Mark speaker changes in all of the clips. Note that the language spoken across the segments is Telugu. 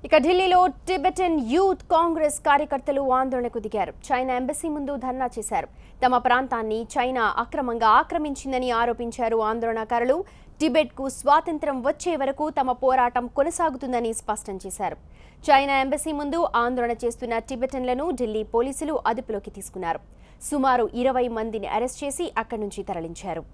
Speaker 1: ఇక ఢిల్లీలో టిబెటన్ యూత్ కాంగ్రెస్ కార్యకర్తలు ఆందోళనకు దిగారు. చైనా ఎంబసీ ముందు ధర్నా చేశారు. తమ ప్రాంతాన్ని చైనా అక్రమంగా ఆక్రమించిందని ఆరోపించారు ఆందోళనకారులు. టిబెట్కు స్వాతంత్ర్యం వచ్చే వరకు తమ పోరాటం కొనసాగుతుందని స్పష్టం చేశారు. చైనా ఎంబసీ ముందు ఆందోళన చేస్తున్న టిబెటన్లను ఢిల్లీ పోలీసులు అదుపులోకి తీసుకున్నారు. సుమారు 20 మందిని అరెస్ట్ చేసి అక్కడి నుంచి తరలించారు.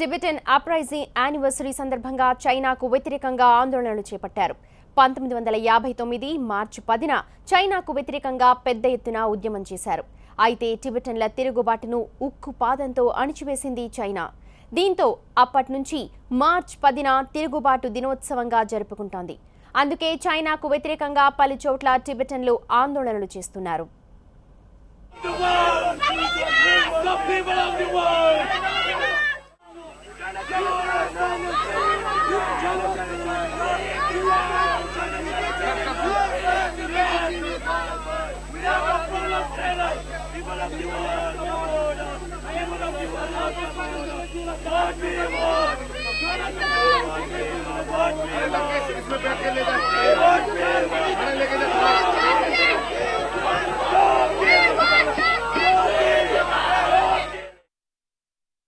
Speaker 1: టిబెటన్ అప్రైజింగ్ యానివర్సరీ సందర్భంగా చైనాకు వ్యతిరేకంగా ఆందోళనలు చేపట్టారు. 1959 మార్చి 10న చైనాకు వ్యతిరేకంగా పెద్ద ఎత్తున ఉద్యమం చేశారు. అయితే టిబెటన్ల తిరుగుబాటును ఉక్కు పాదంతో అణిచివేసింది చైనా. దీంతో అప్పటి నుంచి మార్చి 10న తిరుగుబాటు దినోత్సవంగా జరుపుకుంటోంది. అందుకే చైనాకు వ్యతిరేకంగా పలు చోట్ల టిబెటన్లు ఆందోళనలు చేస్తున్నారు.
Speaker 2: इसमें बैठ के ले जाओ।